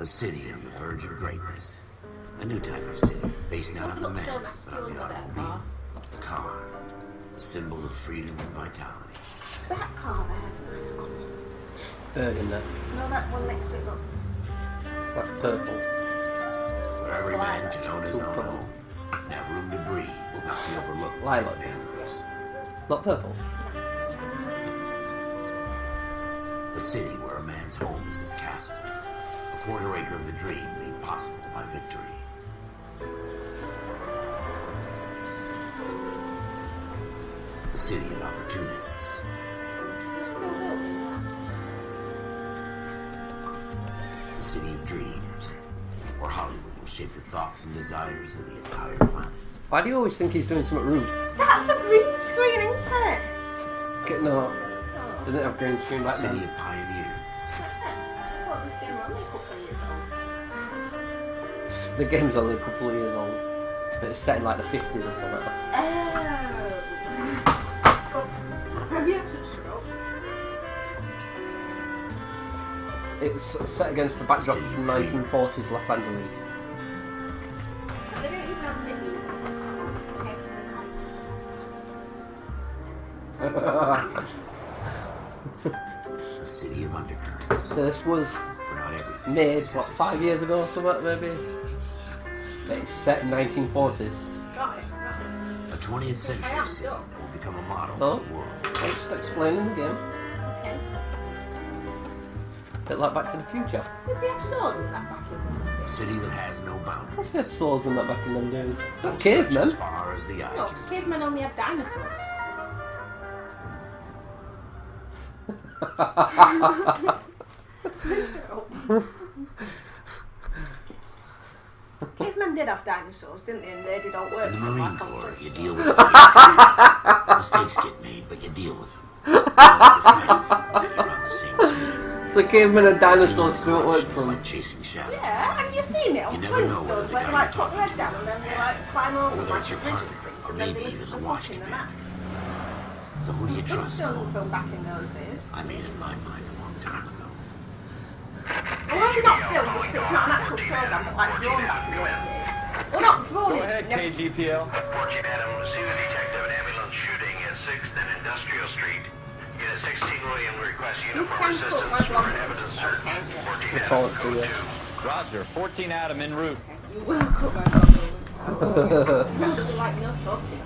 city on the verge of greatness. A new type of city, based not on the man, but on the automobile. The car. A symbol of freedom and vitality. That car there's nice colour. Burgundy. No, that one next to it, look. Like purple. Where every man can own his own home and have room to breathe will not be overlooked by his Lilac. neighbors. Not purple. A city where a man's home is his castle. A quarter acre of the dream made possible by victory. A city of opportunists. A city of dreams, where Hollywood will shape the thoughts and desires of the entire planet. Why do you always think he's doing something rude? That's a green screen, isn't it? No. Didn't have green screen A back city then. of pioneers. I thought this game was only a couple of years old. The game's only a couple of years old. But it's set in like the 50s or something. Oh. Maybe I should shut up. It's set against the backdrop of 1940s Los Angeles. They don't even have video. A city of undercurrents. So this was Where not everything made, is what, as it 5 seems. years ago or something, maybe? But it's set in 1940s. Got it. A 20th century city that will become a model Oh. for the world. I'm just explaining the game. Okay. Bit like Back to the Future. Did they have saws in that back in the A city that has no boundaries. I said swords in that back in them days. Not As cavemen. far as the eye No, can see. cavemen only had dinosaurs. Cavemen did have dinosaurs, didn't they? And they did all work In the for them, Marine like on Corps, you Flintstones. deal with them. Mistakes get made, but you deal with them. You're on the same team. So cavemen and dinosaurs don't work It's for them. like chasing shadows. Yeah, and you've seen it on You never know whether Flintstones, the where they guy like you're put their head talking to down is and then out they there. like climb over Whether like it's a your bridge and partner, things, or and then maybe they even lift the the watch fuck in the commander. map. So who do you trust? Flintstones were filmed back in those days. I made it my mind a long time ago. Well, maybe not filmed because it's not an actual program, but like drawn back in those days. Well, not drawn Go in. ahead, never- KGPL. 14 Adam, senior detective and ambulance shooting at 6th and Industrial Street. Unit 16 William requests You uniform can put assistance my for blog an evidence search. 14 Look Adam, forward to code it. 2. Roger, 14 Adam en route. You will cut my blog over, so. Probably like no talking.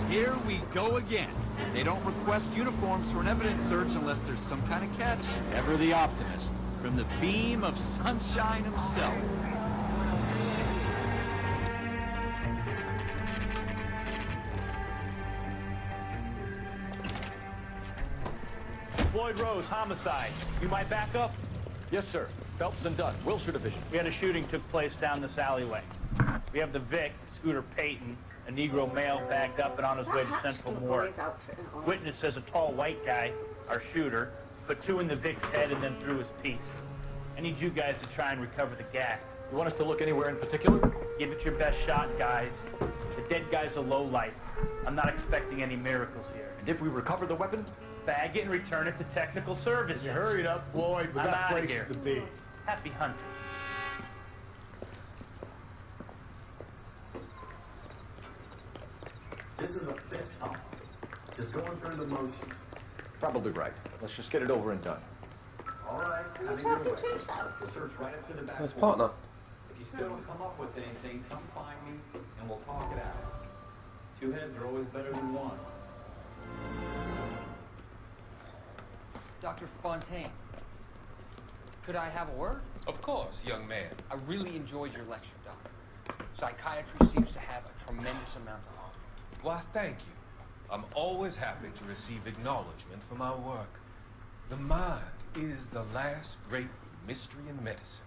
Here we go again. They don't request uniforms for an evidence search unless there's some kind of catch. Ever the optimist. From the beam of sunshine himself. Floyd Rose, homicide. You might back up? Yes, sir. Phelps and Dunn, Wilshire Division. We had a shooting took place down this alleyway. We have the Vic, Scooter Payton, a Negro male backed up and on his way to Central Morgue. Witness says a tall white guy, our shooter, put 2 in the Vic's head and then threw his piece. I need you guys to try and recover the gas. You want us to look anywhere in particular? Give it your best shot, guys. The dead guy's a lowlife. I'm not expecting any miracles here. And if we recover the weapon? Bag it and return it to technical services. You hurried up, Floyd. We I'm got outta places here. to be. Happy hunting. This is a fist pump. Just going through the motions. Probably right. Let's just get it over and done. All right. You're having your talking way. to himself. We'll search right up to the back. His wall. partner. If you still don't come up with anything, come find me and we'll talk it out. 2 heads are always better than 1. Dr. Fontaine, could I have a word? Of course, young man. I really enjoyed your lecture, Doctor. Psychiatry seems to have a tremendous amount to offer. Why, thank you. I'm always happy to receive acknowledgement for my work. The mind is the last great mystery in medicine.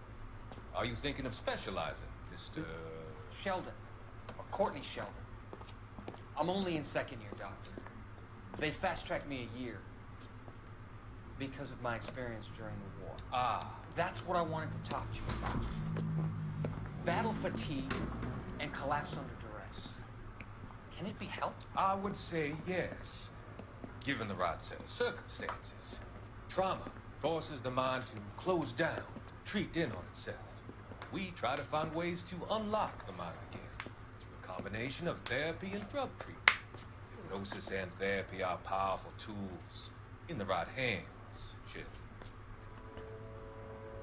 Are you thinking of specializing, Mr. Sheldon, or Courtney Sheldon. I'm only in 2nd year, Doctor. They fast-tracked me a year because of my experience during the war. Ah, That's what I wanted to talk to you about. Battle fatigue and collapse under duress. Can it be helped? I would say yes, given the right set of circumstances. Trauma forces the mind to close down, treat in on itself. we try to find ways to unlock the mind again through a combination of therapy and drug treatment. Hypnosis and therapy are powerful tools in the right hands, Chef.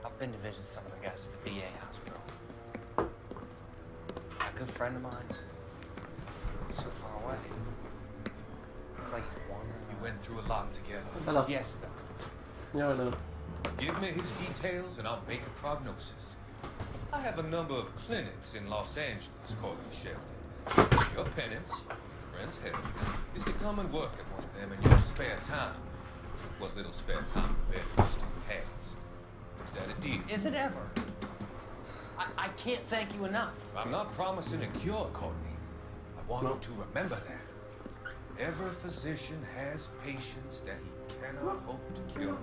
I've been to visit some of the guys at the VA hospital. A good friend of mine, so far away. Like he's wandering. You went through a lot together. Hello. Yes, Doc. Yeah, I know. Give me his details and I'll make a prognosis. I have a number of clinics in Los Angeles, Courtney Shefton. Your penance, friend's help, is to come and work at one of them in your spare time. What little spare time the medical student has. Is that a deal? Is it ever? I can't thank you enough. I'm not promising a cure, Courtney. I want you to remember that. Every physician has patients that he cannot hope to cure,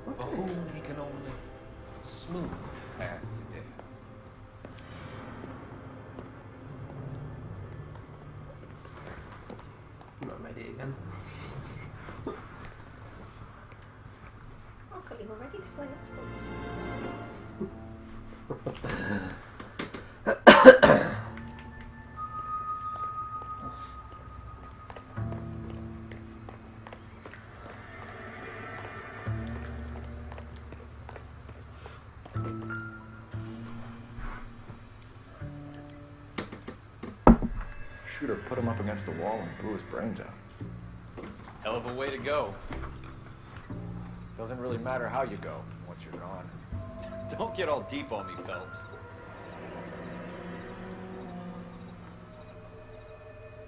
for whom he can only smooth the path to death. I'm not ready again. Okay, you're ready to play Xbox. Shooter put him up against the wall and blew his brains out. Hell of a way to go. Doesn't really matter how you go once you're gone. Don't get all deep on me, Phelps.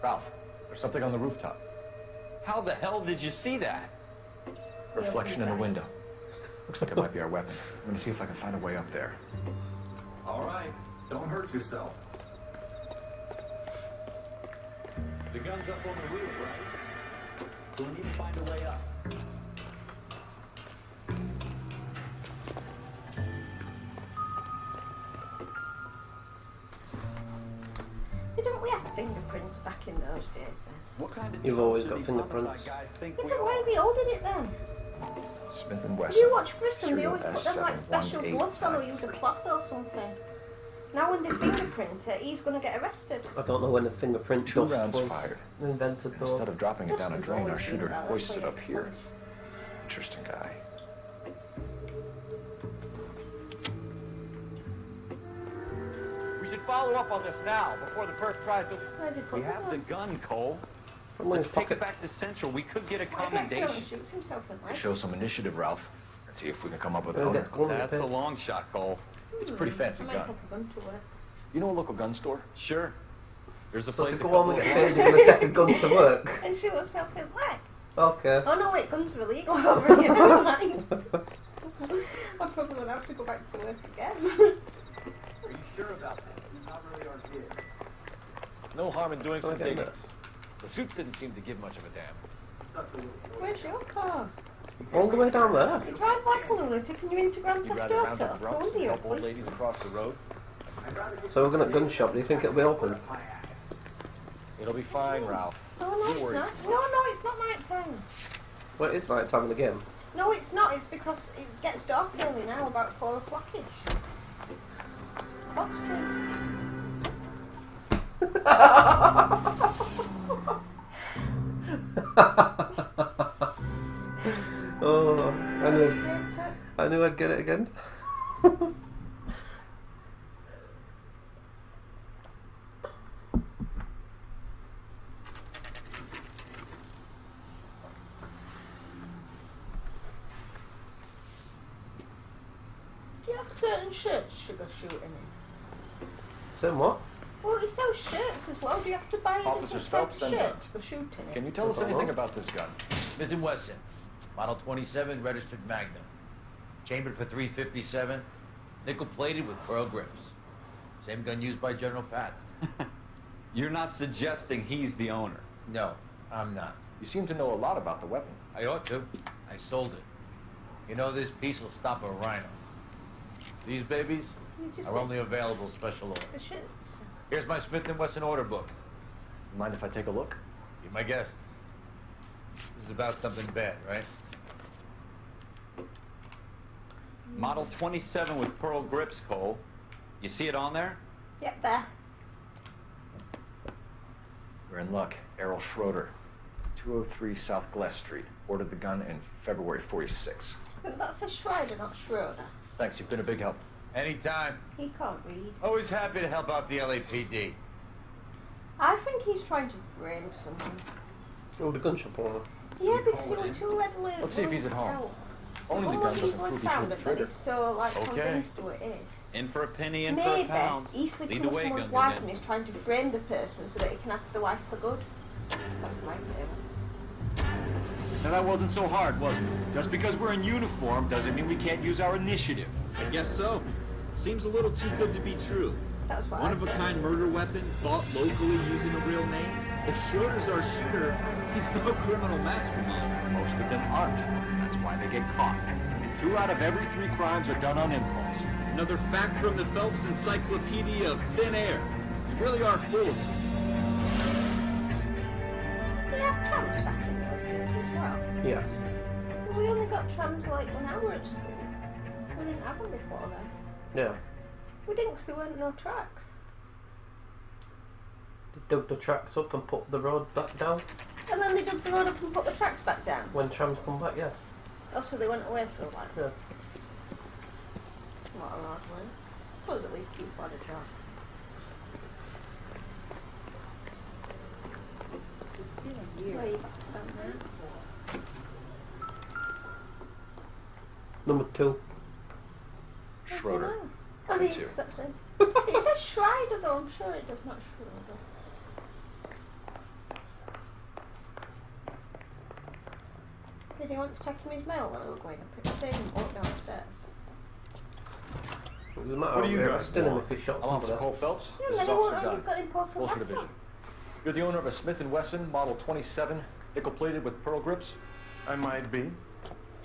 Ralph, there's something on the rooftop. How the hell did you see that? Reflection in the window. Looks like it might be our weapon. I'm gonna see if I can find a way up there. All right, don't hurt yourself. The gun's up on the roof, right? So we need to find a way up. Didn't we have fingerprints back in those days then? What kind of You've always got fingerprints. Yeah, but why is he holding it then? Smith and If Wesson. you watch Grissom, they always put them like serial special S718. gloves on or use a cloth or something. Now when they fingerprint it, he's going to get arrested. I don't know when the fingerprint 2 dust rounds was fired. invented though. Instead of dropping it down a Dust has drain, our always been shooter about hoists this it way up of here. polish. Interesting guy. We should follow up on this now, before the perp tries to... Where's he put We have the gun, Cole. Probably in Let's his take it pocket. back to Central. We could get a Why did he commendation. shoots himself in the leg? Show some initiative, Ralph. Let's see if we can come up with We'll a get to go on with That's it. a long shot, Cole. It's a pretty fancy I might gun. take a gun to work. You know a local gun store? Sure. There's a So place to a go on and couple get of phased, you're going to take a gun to work. And shoot herself in the leg. Okay. Oh no, wait, guns are illegal over here. Never mind. I'm probably going to have to go back to work again. Are you sure about that? It's not really our gig. No harm in doing some Okay, digging. nice. The suits didn't seem to give much of a damn. Where's your car? All the way down there. You drive like a lunatic and you're into Grand You'd Theft rather round Auto. up No drunks wonder and you're a help old police. ladies across the road? So we're going to gun shop. Do you think it'll be open? It'll be fine, Ralph. Oh no, Don't it's worry. not. No, it's not night time. Well, it is night time in the game. No, it's not. It's because it gets dark early now, about 4 o'clock-ish. Clock's Oh, I knew I'd get it again. Do you have certain shirts you go shooting in? Same what? Well, he sells shirts as well. Do you have to buy a Officer different type Phelps, of then shirt to go shooting in? Can you tell us I don't anything know. about this gun? Smith & Wesson, model 27, registered Magnum. Chambered for .357, nickel plated with pearl grips. Same gun used by General Patton. You're not suggesting he's the owner. No, I'm not. You seem to know a lot about the weapon. I ought to. I sold it. You know, this piece will stop a rhino. These babies You just are said only available special order. the shirts. Here's my Smith & Wesson order book. You mind if I take a look? Be my guest. This is about something bad, right? Model 27 with pearl grips, Cole. You see it on there? Yep, there. We're in luck. Errol Schroeder, 203 South Glass Street. Ordered the gun in February 46. But that's a Schreider, not Schroeder. Thanks, you've been a big help. Anytime. He can't read. Always happy to help out the LAPD. I think he's trying to frame someone. Oh, the gun shop owner. Yeah, because he was too readily. Let's see if he's at home. Owning the All gun he's doesn't like prove he found pulled the it, but trigger. he's so like Okay. convinced who it is. In for a penny, in for a Maybe pound. he's Lead sleeping the with way, someone's Gunga wife Man. and he's trying to frame the person so that he can have the wife for good. That's my theory. Now that wasn't so hard, was it? Just because we're in uniform doesn't mean we can't use our initiative. I guess so. Seems a little too good to be true. That's what I One of a said. kind murder weapon bought locally using a real name. If Schroeder's our shooter, he's no criminal mastermind. Most of them aren't. That's why they get caught. 2 out of every 3 crimes are done on impulse. Another fact from the Phelps Encyclopedia of Thin Air. You really are full of it. Did they have trams back in those days as well? Yes. Well, we only got trams like when I were at school. We didn't have them before then. Yeah. We didn't because there weren't no tracks. They dug the tracks up and put the road back down. And then they dug the road up and put the tracks back down. When trams come back, yes. Oh, so they went away for a while. Yeah. What a odd way. I suppose at least people had a job. Where are you back to down there? Number 2. Schroeder. I mean, 2. that's it. It says Schreider though, I'm sure it does not Schroeder. Did he want to check him his mail while we were going up it? Save him walk downstairs. It doesn't matter What do if you they guys arrested him want? if he shot I'm Officer somebody. Cole Phelps. Yeah, This then is he won't Officer know you've got Dunn. important Bullshit laptop. Division. You're the owner of a Smith & Wesson Model 27, nickel-plated with pearl grips? I might be.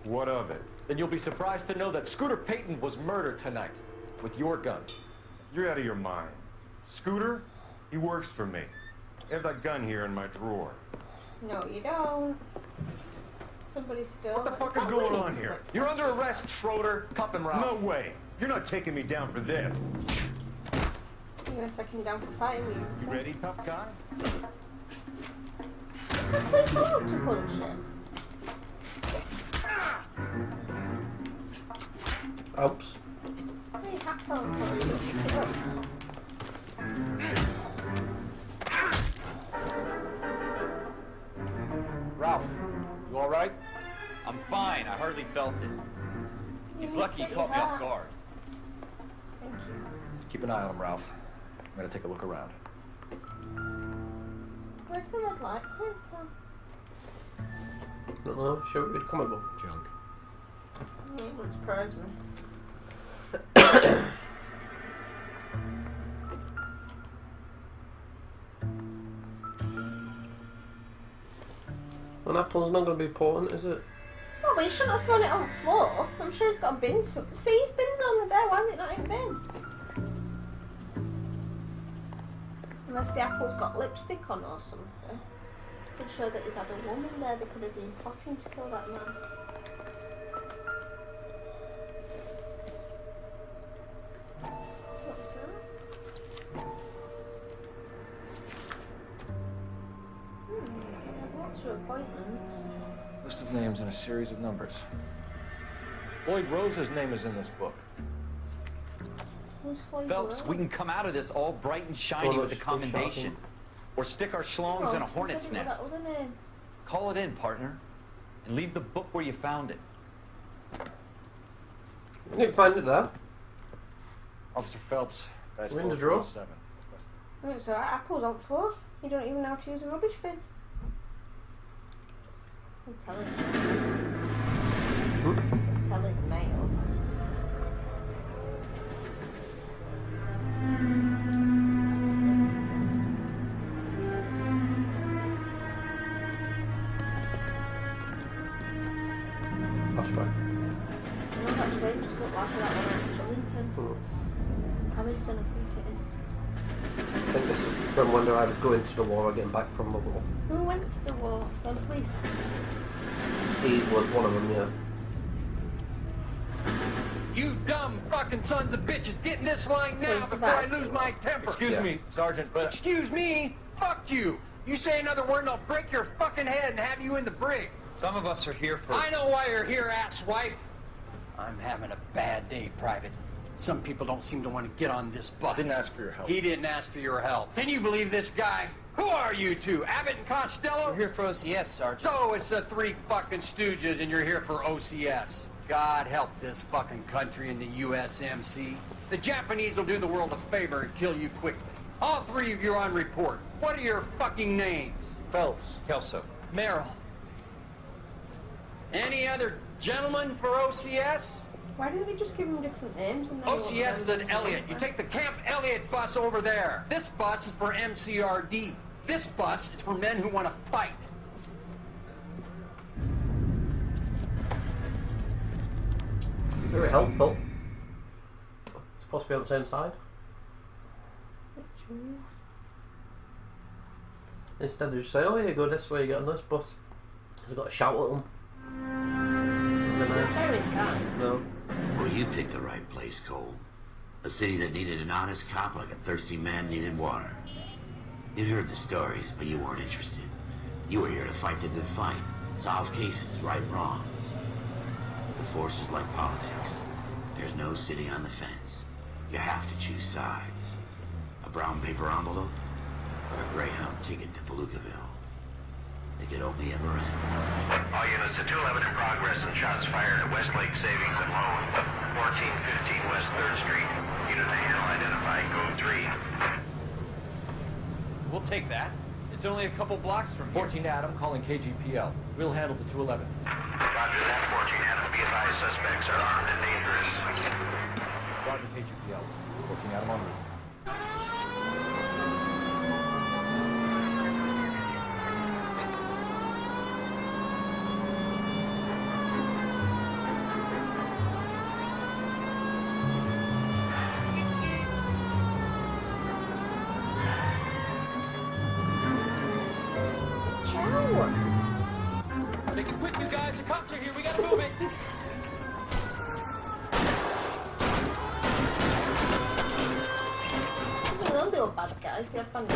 What of it? Then you'll be surprised to know that Scooter Payton was murdered tonight with your gun. You're out of your mind. Scooter? He works for me. I have that gun here in my drawer. No, you don't. Somebody stole. What the fuck is going on here? You're under arrest, Schroeder. Cuff him, Ralph. No way. You're not taking me down for this. You're gonna take him down for fighting you. You ready, tough guy? The police allowed to punch him. Oops. Hey, hat fell and probably just pick it up. Ralph, you all right? I'm fine. I hardly felt it. He's lucky he caught me off guard. Thank you. Keep an eye on him, Ralph. I'm gonna take a look around. Where's the red light coming from? Don't know. Show it with comic book. Junk. It wouldn't surprise me. An apple's not going to be important, is it? Oh, but you shouldn't have thrown it on the floor. I'm sure it's got a bin. See, his bin's on there. Why is it not in bin? Unless the apple's got lipstick on or something. Could show that he's had a woman there. They could have been plotting to kill that man. What's that? There's lots of appointments. List of names and a series of numbers. Floyd Rose's name is in this book. Who's Floyd Phelps, Rose? we can come out of this all bright and shiny with a commendation. Or stick our schlongs in a hornet's nest. That other name. Call it in, partner. And leave the book where you found it. You didn't find it there. Officer Phelps. Guy's We're in the 447. Oh, it's alright, apple's on the floor. You don't even know how to use a rubbish bin. I'm telling you. I'm telling the mail. Flashback. You know that train just looked like that one at Chillington. Harrison, I think it is. I think this is from when they're either going to the war or getting back from the war. Who went to the war? The police officers. He was one of them, yeah. You dumb fucking sons of bitches, get in this line now before I lose my temper. Excuse me, Sergeant, but... Excuse me? Fuck you. You say another word and I'll break your fucking head and have you in the brig. Some of us are here for... I know why you're here, asswipe. I'm having a bad day, Private. Some people don't seem to want to get on this bus. Didn't ask for your help. He didn't ask for your help. Can you believe this guy? Who are you two? Abbott and Costello? We're here for OCS, Sergeant. So it's the three fucking stooges and you're here for OCS. God help this fucking country and the USMC. The Japanese will do the world a favor and kill you quickly. All three of you are on report. What are your fucking names? Phelps. Kelso. Merrill. Any other gentlemen for OCS? Why didn't they just give them different names? And OCS is at Elliott. You take the Camp Elliott bus over there. This bus is for MCRD. This bus is for men who want to fight. Very helpful. It's supposed to be on the same side. Instead they just say, oh yeah, go this way, you get on this bus. You've got to shout at them. No. Well, you picked the right place, Cole. A city that needed an honest cop like a thirsty man needed water. You'd heard the stories, but you weren't interested. You were here to fight the good fight, solve cases, right wrongs. The force is like politics. There's no city on the fence. You have to choose sides. A brown paper envelope or a Greyhound ticket to Palookaville. It could only ever end. All units to 211 in progress and shots fired at Westlake Savings and Loan, 1415 West 3rd Street. Unit to handle identified, code 3. We'll take that. It's only a couple blocks from here. 14 Adam calling KGPL. We'll handle the 211. Roger that, 14 Adam. Be advised, suspects are armed and dangerous. Roger KGPL. 14 Adam on route. Make it quick, you guys. The cops are here. We gotta move it. They'll do a bad guys. They're fun.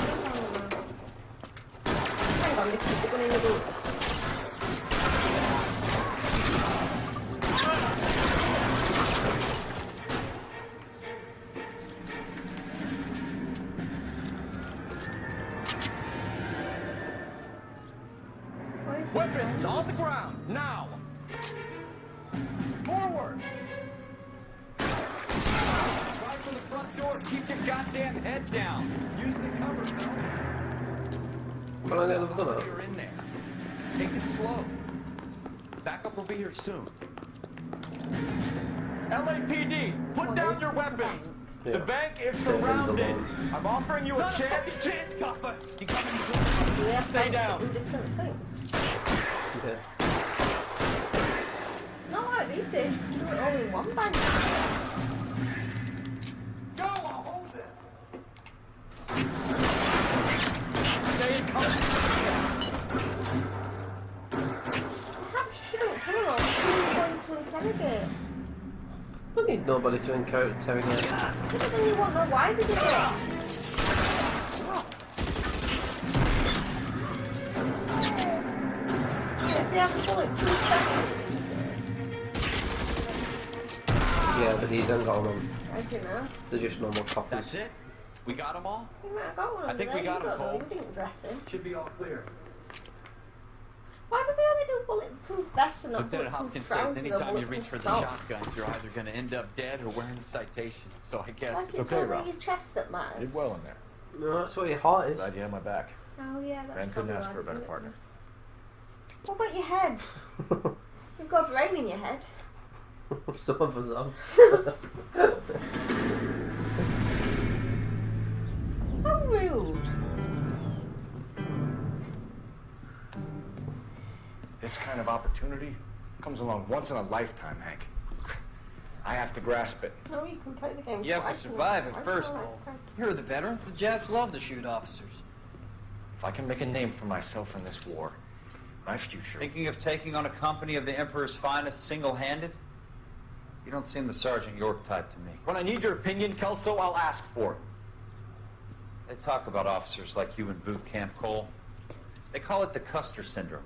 Hang on, they keep going in the boot. Weapons on the ground, now! Forward! Try for the front door, keep your goddamn head down. Use the cover, fellas. Can I get another gun out? You're in there. Take it slow. Backup will be here soon. LAPD, put down your weapons. Yeah. The bank is Savings surrounded. alone. I'm offering you a chance. Chance, copper. You coming? Do they have Stay to down. do different things? Yeah. Not like these days. You do it all in one bank. Go, I'll hold it. Stay in contact. Perhaps you shouldn't come along. You're going to interrogate. I need nobody to interrogate. Yeah, but then you won't know why they did it. They have to call it proof Yeah, but these ain't got them. I don't know. They're just normal copies. That's it? We got them all? You might have got one I over think there. we got You him, don't know. Cole. You didn't dress him. Should be all clear. Why do they only do bulletproof vests and not Lieutenant bulletproof Hopkins trousers says or anytime you reach bulletproof for the socks? shotguns, you're either going to end up dead or wearing a citation. So I guess Like it's it's okay, only Ralph. your chest that matters. Did well in there. No, that's where your heart is. Glad you had my back. Oh yeah, that's Ben couldn't probably ask why for a I better did it. partner. What about your head? You've got a brain in your head. Some of us have. How rude. This kind of opportunity comes along once in a lifetime, Hank. I have to grasp it. No, you can play the game You have to twice and survive then it twice first, and Cole. then- Here are the veterans. The Japs love to shoot officers. If I can make a name for myself in this war, my future. Thinking of taking on a company of the Emperor's finest single-handed? You don't seem the Sergeant York type to me. When I need your opinion, Kelso, I'll ask for it. They talk about officers like you in boot camp, Cole. They call it the Custer syndrome.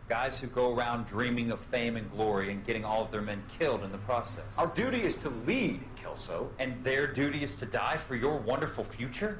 Guys who go around dreaming of fame and glory and getting all of their men killed in the process. Our duty is to lead, Kelso. And their duty is to die for your wonderful future?